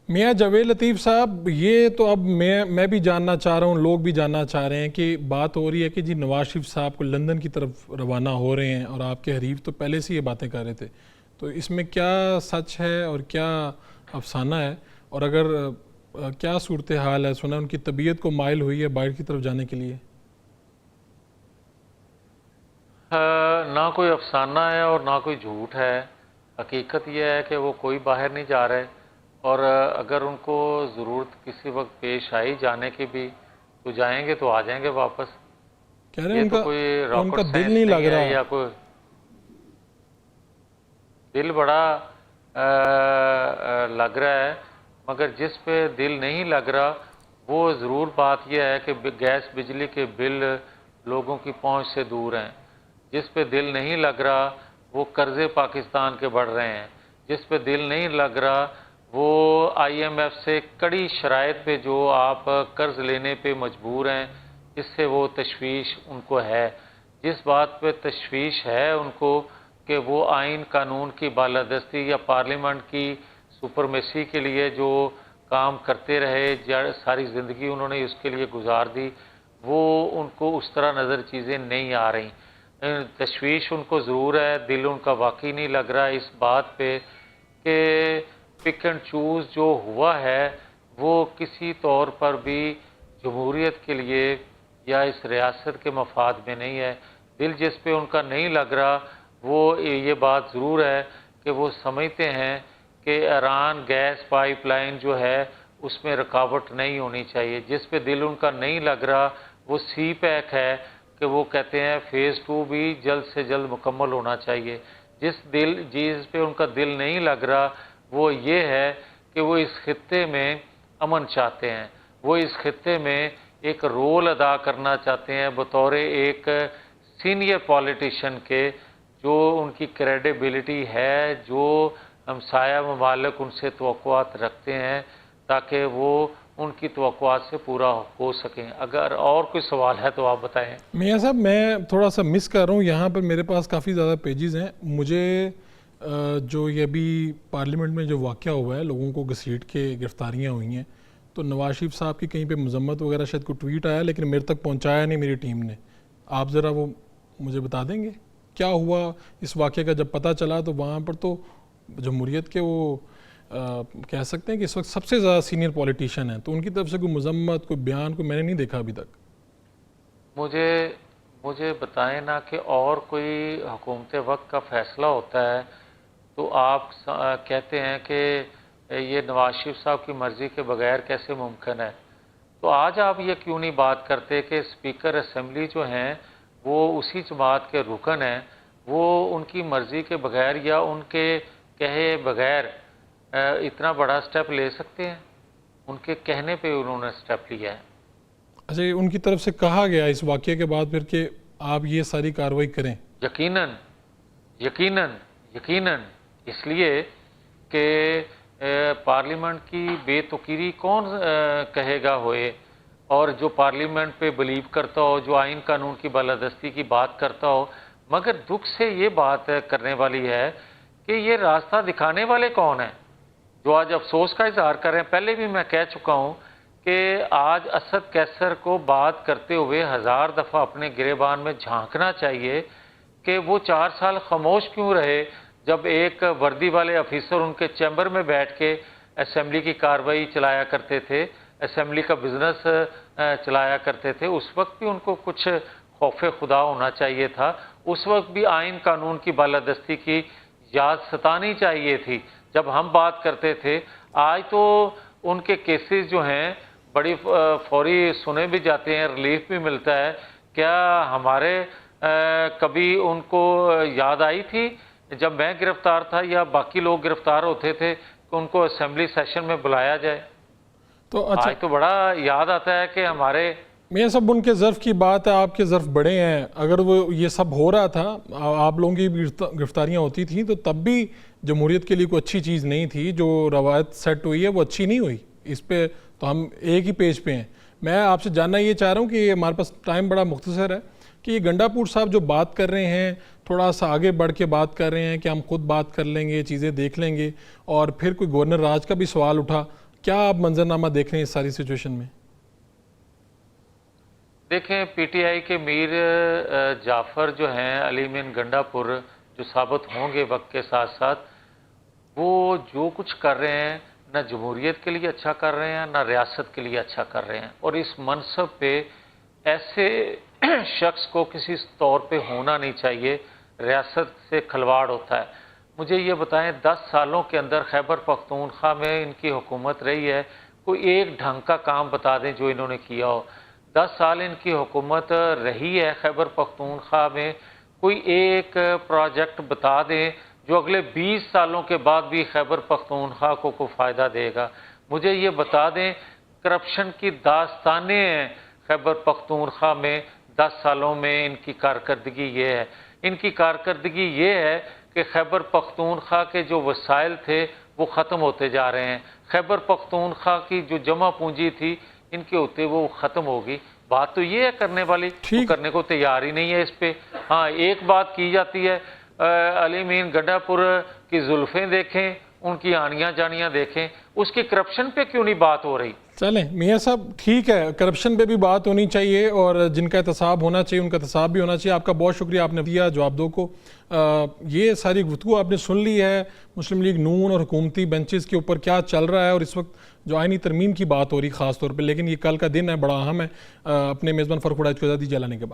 میاں جاوید لطیف صاحب، یہ تو اب میں بھی جاننا چاہ رہا ہوں، لوگ بھی جاننا چاہ رہے ہیں کہ بات ہو رہی ہے کہ جی نواز شریف صاحب کو لندن کی طرف روانہ ہو رہے ہیں، اور آپ کے حریف تو پہلے سے یہ باتیں کر رہے تھے، تو اس میں کیا سچ ہے اور کیا افسانہ ہے، اور اگر کیا صورتحال ہے؟ سنا ان کی طبیعت کو مائل ہوئی ہے باہر کی طرف جانے کے لیے؟ نہ کوئی افسانہ ہے اور نہ کوئی جھوٹ ہے۔ حقیقت یہ ہے کہ وہ کوئی باہر نہیں جا رہے، اور اگر ان کو ضرورت کسی وقت پیش آئی جانے کی بھی تو جائیں گے، تو آ جائیں گے واپس۔ کہہ رہے ہیں یہ ان تو کا کوئی ان راکٹ کا دل سائنس نہیں لگ نہیں ہے، رہا۔ یا کوئی دل بڑا لگ رہا ہے، مگر جس پہ دل نہیں لگ رہا وہ ضرور بات یہ ہے کہ گیس بجلی کے بل لوگوں کی پہنچ سے دور ہیں۔ جس پہ دل نہیں لگ رہا وہ قرضے پاکستان کے بڑھ رہے ہیں۔ جس پہ دل نہیں لگ رہا وہ آئی ایم ایف سے کڑی شرائط پہ جو آپ قرض لینے پہ مجبور ہیں، اس سے وہ تشویش ان کو ہے۔ جس بات پہ تشویش ہے ان کو کہ وہ آئین قانون کی بالادستی یا پارلیمنٹ کی سپرمیسی کے لیے جو کام کرتے رہے، ساری زندگی انہوں نے اس کے لیے گزار دی، وہ ان کو اس طرح نظر چیزیں نہیں آ رہی۔ تشویش ان کو ضرور ہے، دل ان کا واقعی نہیں لگ رہا اس بات پہ کہ پک اینڈ چوز جو ہوا ہے وہ کسی طور پر بھی جمہوریت کے لیے یا اس ریاست کے مفاد میں نہیں ہے۔ دل جس پہ ان کا نہیں لگ رہا وہ یہ بات ضرور ہے کہ وہ سمجھتے ہیں کہ ایران گیس پائپ لائن جو ہے اس میں رکاوٹ نہیں ہونی چاہیے۔ جس پہ دل ان کا نہیں لگ رہا وہ سی پیک ہے کہ وہ کہتے ہیں فیز 2 بھی جلد سے جلد مکمل ہونا چاہیے۔ جس پہ ان کا دل نہیں لگ رہا وہ یہ ہے کہ وہ اس خطے میں امن چاہتے ہیں، وہ اس خطے میں ایک رول ادا کرنا چاہتے ہیں بطور ایک سینئر پولیٹیشین کے، جو ان کی کریڈیبلٹی ہے، جو ہمسایہ ممالک ان سے توقعات رکھتے ہیں، تاکہ وہ ان کی توقعات سے پورا ہو سکیں۔ اگر اور کوئی سوال ہے تو آپ بتائیں۔ میاں صاحب، میں تھوڑا سا مس کر رہا ہوں، یہاں پر میرے پاس کافی زیادہ پیجز ہیں۔ مجھے جو یہ ابھی پارلیمنٹ میں جو واقعہ ہوا ہے، لوگوں کو گھسیٹ کے گرفتاریاں ہوئی ہیں، تو نواز شریف صاحب کی کہیں پہ مذمت وغیرہ شاید کوئی ٹویٹ آیا، لیکن میرے تک پہنچایا نہیں میری ٹیم نے۔ آپ ذرا وہ مجھے بتا دیں گے کیا ہوا اس واقعے کا؟ جب پتہ چلا تو وہاں پر تو جمہوریت کے وہ کہہ سکتے ہیں کہ اس وقت سب سے زیادہ سینئر پولیٹیشین ہیں، تو ان کی طرف سے کوئی مذمت، کوئی بیان میں نے نہیں دیکھا ابھی تک۔ مجھے بتائیں نا کہ اور کوئی حکومت وقت کا فیصلہ ہوتا ہے تو آپ کہتے ہیں کہ یہ نواز شریف صاحب کی مرضی کے بغیر کیسے ممکن ہے؟ تو آج آپ یہ کیوں نہیں بات کرتے کہ اسپیکر اسمبلی جو ہیں وہ اسی جماعت کے رکن ہیں، وہ ان کی مرضی کے بغیر یا ان کے کہے بغیر اتنا بڑا سٹیپ لے سکتے ہیں؟ ان کے کہنے پہ انہوں نے سٹیپ لیا ہے۔ اچھا، ان کی طرف سے کہا گیا اس واقعے کے بعد پھر کہ آپ یہ ساری کارروائی کریں؟ یقیناً یقیناً یقیناً، اس لیے کہ پارلیمنٹ کی بے توقیری کون کہے گا ہوئے، اور جو پارلیمنٹ پہ بلیو کرتا ہو، جو آئین قانون کی بالادستی کی بات کرتا ہو، مگر دکھ سے یہ بات کرنے والی ہے کہ یہ راستہ دکھانے والے کون ہیں جو آج افسوس کا اظہار کر رہے ہیں؟ پہلے بھی میں کہہ چکا ہوں کہ آج اسد کیسر کو بات کرتے ہوئے 1000 دفعہ اپنے گریبان میں جھانکنا چاہیے کہ وہ 4 سال خاموش کیوں رہے جب ایک وردی والے افیسر ان کے چیمبر میں بیٹھ کے اسمبلی کی کارروائی چلایا کرتے تھے، اسمبلی کا بزنس چلایا کرتے تھے۔ اس وقت بھی ان کو کچھ خوف خدا ہونا چاہیے تھا، اس وقت بھی آئین قانون کی بالادستی کی یاد ستانی چاہیے تھی جب ہم بات کرتے تھے۔ آج تو ان کے کیسز جو ہیں بڑی فوری سنے بھی جاتے ہیں، ریلیف بھی ملتا ہے۔ کیا ہمارے کبھی ان کو یاد آئی تھی جب میں گرفتار تھا یا باقی لوگ گرفتار ہوتے تھے کہ ان کو اسمبلی سیشن میں بلایا جائے؟ تو اچھا، آج تو بڑا یاد آتا ہے کہ ہمارے میاں صاحب ان کے ظرف کی بات ہے، آپ کے ظرف بڑے ہیں، اگر وہ یہ سب ہو رہا تھا، آپ لوگوں کی گرفتاریاں ہوتی تھیں، تو تب بھی جمہوریت کے لیے کوئی اچھی چیز نہیں تھی۔ جو روایت سیٹ ہوئی ہے وہ اچھی نہیں ہوئی، اس پہ تو ہم ایک ہی پیج پہ ہیں۔ میں آپ سے جاننا یہ چاہ رہا ہوں کہ ہمارے پاس ٹائم بڑا مختصر ہے، کہ یہ گنڈا پور صاحب جو بات کر رہے ہیں، تھوڑا سا آگے بڑھ کے بات کر رہے ہیں کہ ہم خود بات کر لیں گے، چیزیں دیکھ لیں گے، اور پھر کوئی گورنر راج کا بھی سوال اٹھا کیا آپ منظرنامہ دیکھ رہے ہیں اس ساری سچویشن میں؟ دیکھیں پی ٹی آئی کے میر جعفر جو ہیں علی مین گنڈا پور جو ثابت ہوں گے وقت کے ساتھ ساتھ، وہ جو کچھ کر رہے ہیں نہ جمہوریت کے لیے اچھا کر رہے ہیں نہ ریاست کے لیے اچھا کر رہے ہیں، اور اس منصب پہ ایسے شخص کو کسی طور پہ ہونا نہیں چاہیے، ریاست سے کھلواڑ ہوتا ہے۔ مجھے یہ بتائیں 10 سالوں کے اندر خیبر پختونخوا میں ان کی حکومت رہی ہے، کوئی ایک ڈھنگ کا کام بتا دیں جو انہوں نے کیا ہو۔ 10 سال ان کی حکومت رہی ہے خیبر پختونخوا میں، کوئی ایک پروجیکٹ بتا دیں جو اگلے 20 سالوں کے بعد بھی خیبر پختونخوا کو کوئی فائدہ دے گا۔ مجھے یہ بتا دیں کرپشن کی داستانیں ہیں خیبر پختونخوا میں 10 سالوں میں ان کی کارکردگی یہ ہے۔ ان کی کارکردگی یہ ہے کہ خیبر پختونخوا کے جو وسائل تھے وہ ختم ہوتے جا رہے ہیں، خیبر پختونخوا کی جو جمع پونجی تھی ان کے ہوتے وہ ختم ہوگی۔ بات تو یہ ہے کرنے والی، وہ کرنے کو تیار ہی نہیں ہے اس پہ۔ ہاں ایک بات کی جاتی ہے، علی مین گنڈا پور کی زلفیں دیکھیں، ان کی آنیاں جانیاں دیکھیں، اس کی کرپشن پہ کیوں نہیں بات ہو رہی؟ چلیں میاں صاحب ٹھیک ہے، کرپشن پہ بھی بات ہونی چاہیے اور جن کا احتساب ہونا چاہیے ان کا احتساب بھی ہونا چاہیے۔ آپ کا بہت شکریہ، آپ نے دیا جواب دو کو۔ یہ ساری گفتگو آپ نے سن لی ہے مسلم لیگ نون اور حکومتی بینچز کے اوپر کیا چل رہا ہے، اور اس وقت جو آئینی ترمیم کی بات ہو رہی خاص طور پہ، لیکن یہ کل کا دن ہے، بڑا اہم ہے۔ اپنے میزبان فرخ وڈائچ کو اجازت دیجیے، لانے کے بعد